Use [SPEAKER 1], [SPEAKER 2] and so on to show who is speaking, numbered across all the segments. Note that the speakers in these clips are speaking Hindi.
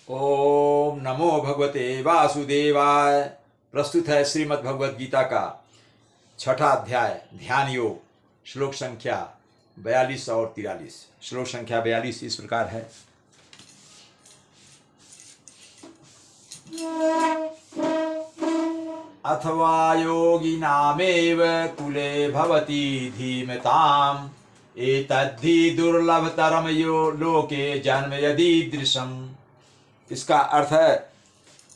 [SPEAKER 1] ओम नमो भगवते वासुदेवाय। प्रस्तुत है श्रीमद् भगवद गीता का छठा अध्याय ध्यान योग, श्लोक संख्या 42 और 43। श्लोक संख्या 42 इस प्रकार है। अथवा योगिनामेव कुले भवति धीमताम् एतद्धि दुर्लभतरम यो लोके जन्म यदीदृशम्। इसका अर्थ है,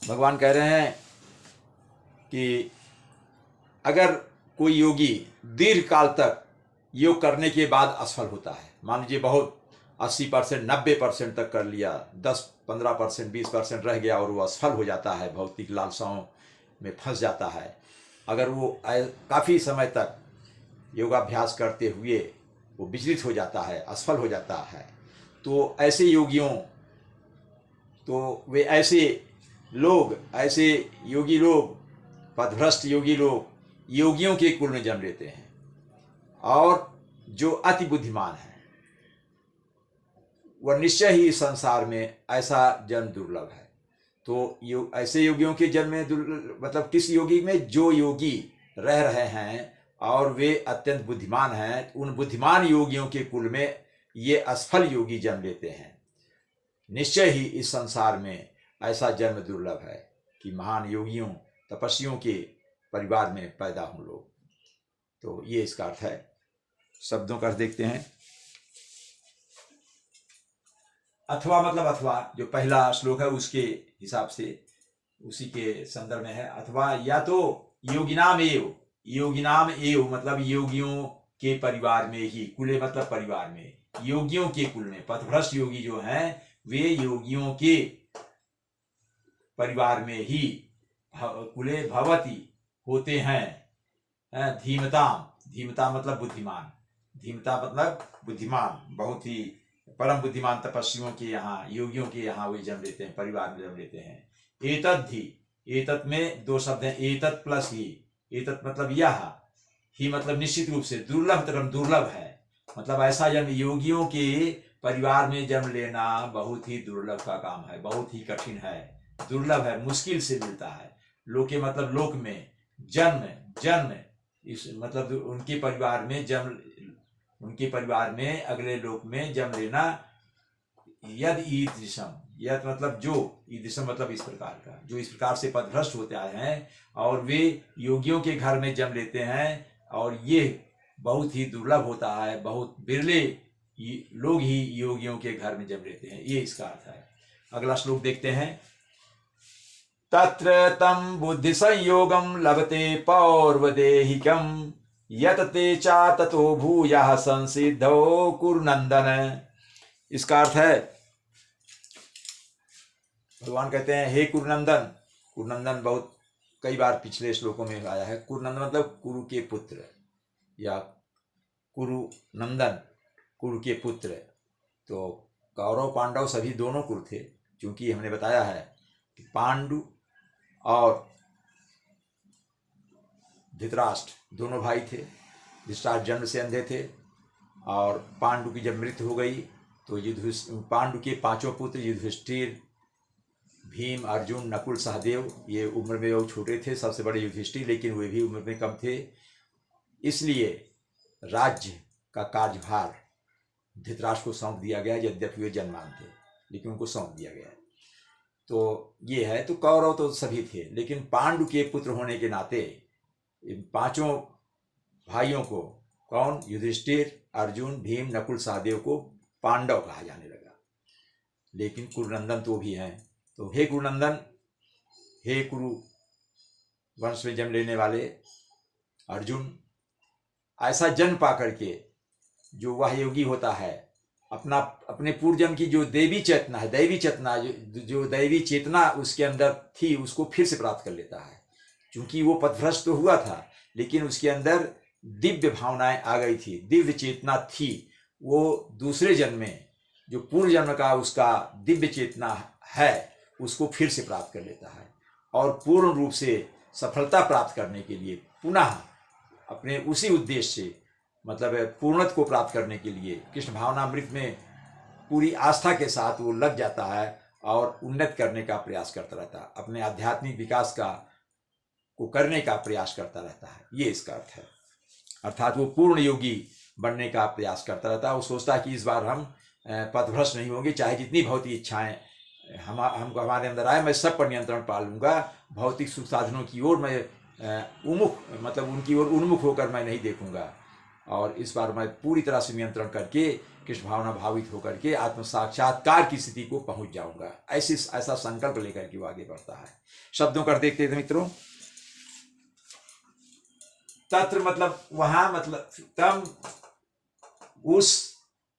[SPEAKER 1] भगवान कह रहे हैं कि अगर कोई योगी दीर्घ काल तक योग करने के बाद असफल होता है, मान लीजिए बहुत 80%, 90% तक कर लिया, 10-15%, 20% रह गया और वो असफल हो जाता है, भौतिक लालसाओं में फंस जाता है। अगर वो काफ़ी समय तक योगाभ्यास करते हुए वो विचलित हो जाता है, असफल हो जाता है, तो ऐसे योगियों, तो वे ऐसे योगी लोग, पथभ्रष्ट योगी लोग योगियों के कुल में जन्म लेते हैं। और जो अति बुद्धिमान है वह निश्चय ही इस संसार में ऐसा जन्म दुर्लभ है। तो ऐसे योगियों के जन्म में मतलब किस योगी में, जो योगी रह रहे हैं और वे अत्यंत बुद्धिमान हैं, उन बुद्धिमान योगियों के कुल में ये असफल योगी जन्म लेते हैं। निश्चय ही इस संसार में ऐसा जन्म दुर्लभ है कि महान योगियों, तपस्वियों के परिवार में पैदा हों लोग। तो ये इसका अर्थ है। शब्दों का अर्थ देखते हैं। अथवा मतलब अथवा, जो पहला श्लोक है उसके हिसाब से, उसी के संदर्भ में है। अथवा या तो योगिनाम एव मतलब योगियों के परिवार में ही, कुले मतलब परिवार में, योगियों के कुल में। पथभ्रष्ट योगी जो हैं वे योगियों के परिवार में ही कुले भवती होते हैं। धीमता मतलब बुद्धिमान, धीमता मतलब बुद्धिमान, बहुत ही परम बुद्धिमान तपस्वियों के यहाँ, योगियों के यहाँ वे जन्म लेते हैं, परिवार में जन्म लेते हैं। एतद्धि, एतत् में दो शब्द हैं, एतत् प्लस ही। एतत् मतलब यह, ही मतलब निश्चित रूप से, दुर्लभ तरम दुर्लभ है, मतलब ऐसा जन्म, योगियों के परिवार में जन्म लेना बहुत ही दुर्लभ का काम है, बहुत ही कठिन है, दुर्लभ है, मुश्किल से मिलता है। लोके मतलब लोक में, जन्म इस मतलब उनके परिवार में जन्म, उनके परिवार में अगले लोक में जन्म लेना। यद ईदृशम, यद मतलब जो, ईदृशम मतलब इस प्रकार का, जो इस प्रकार से पथभ्रष्ट होते आए हैं और वे योगियों के घर में जन्म लेते हैं, और ये बहुत ही दुर्लभ होता है, बहुत बिरले लोग ही योगियों के घर में जन्म लेते हैं। ये इसका अर्थ है। अगला श्लोक देखते हैं। तत्र तम बुद्धि संयोगम लभते पौर्वदेहिकम यत ते चा ततो भूयः संसिद्धो कुरुनंदन। इसका अर्थ है, भगवान कहते हैं, हे कुरुनंदन। कुरुनंदन बहुत कई बार पिछले श्लोकों में आया है। कुरुनंदन मतलब कुरु के पुत्र, या कुरुनंदन, कुरु के पुत्र। तो कौरव पांडव सभी दोनों कुरु थे, क्योंकि हमने बताया है कि पांडु और धृतराष्ट्र दोनों भाई थे। धृतराष्ट्र जन्म से अंधे थे, और पांडु की जब मृत्यु हो गई तो पांडु के पांचों पुत्र युधिष्ठिर, भीम, अर्जुन, नकुल, सहदेव, ये उम्र में वो छोटे थे। सबसे बड़े युधिष्ठिर, लेकिन वे भी उम्र में कम थे, इसलिए राज्य का कार्यभार धृतराष्ट्र को सौंप दिया गया। यद्यपि वे जन्मान थे, लेकिन उनको सौंप दिया गया। तो ये है। तो कौरव तो सभी थे, लेकिन पांडु के पुत्र होने के नाते इन पांचों भाइयों को, कौन, युधिष्ठिर, अर्जुन, भीम, नकुल, सहदेव को पांडव कहा जाने लगा। लेकिन कुरुनंदन तो भी हैं। तो हे कुरुनंदन, हे कुरु वंश में जन्म लेने वाले अर्जुन, ऐसा जन्म पा करके जो वह योगी होता है, अपने पूर्व जन्म की जो देवी चेतना है, दैवी चेतना, जो दैवी चेतना उसके अंदर थी, उसको फिर से प्राप्त कर लेता है। क्योंकि वो पथभ्रष्ट तो हुआ था, लेकिन उसके अंदर दिव्य भावनाएं आ गई थी, दिव्य चेतना थी। वो दूसरे जन्म में जो पूर्व जन्म का उसका दिव्य चेतना है, उसको फिर से प्राप्त कर लेता है, और पूर्ण रूप से सफलता प्राप्त करने के लिए पुनः अपने उसी उद्देश्य से, मतलब पूर्णत्व को प्राप्त करने के लिए कृष्ण भावनामृत में पूरी आस्था के साथ वो लग जाता है, और उन्नत करने का प्रयास करता रहता है, अपने आध्यात्मिक विकास को करने का प्रयास करता रहता है। ये इसका अर्थ है। अर्थात वो पूर्ण योगी बनने का प्रयास करता रहता है। वो सोचता है कि इस बार हम पथभ्रष्ट नहीं होंगे, चाहे जितनी भौतिक इच्छाएं हमको हमारे अंदर आए, मैं सब पर नियंत्रण पा लूंगा। भौतिक सुख साधनों की ओर मैं उनकी ओर उन्मुख होकर मैं नहीं देखूंगा, और इस बार मैं पूरी तरह से नियंत्रण करके कृष्ण भावना भावित होकर के आत्म साक्षात्कार की स्थिति को पहुंच जाऊंगा। ऐसा संकल्प लेकर के वो आगे बढ़ता है। शब्दों कर देखते थे मित्रों। तत्र मतलब वहां, मतलब तम उस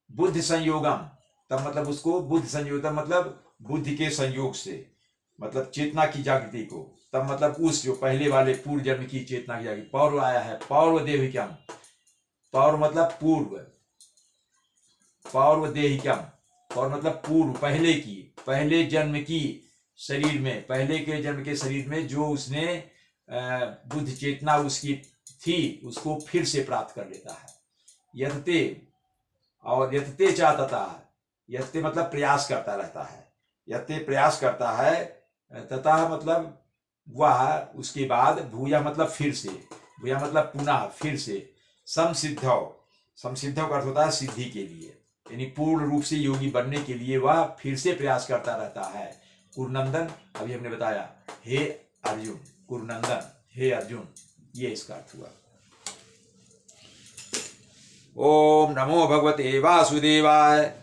[SPEAKER 1] बुद्धि संयोगम, तब मतलब उसको बुद्धि संयोग, मतलब बुद्धि के संयोग से, मतलब चेतना की जागृति को, तब मतलब उस जो पहले वाले पूर्व जन्म की चेतना की जागृति। पौर्व आया है, पौर्व देहिकम, पौर्व मतलब पूर्व, पौर्व देहिकम, पौर्व मतलब पूर्व, पहले की, पहले जन्म की शरीर में, पहले के जन्म के शरीर में जो उसने बुद्धि चेतना उसकी थी, उसको फिर से प्राप्त कर लेता है। यतते, और यतते चाहता, यतते मतलब प्रयास करता रहता है, यतते प्रयास करता है, तथा मतलब वह उसके बाद, भूया मतलब फिर से, भूया मतलब पुनः, फिर से, समसिद्धौ, समसिद्धौ का अर्थ होता है सिद्धि के लिए, यानी पूर्ण रूप से योगी बनने के लिए वह फिर से प्रयास करता रहता है। कुरुनंदन, अभी हमने बताया, हे अर्जुन, कुरुनंदन, हे अर्जुन, ये इसका अर्थ हुआ। ओम नमो भगवते वासुदेवाय।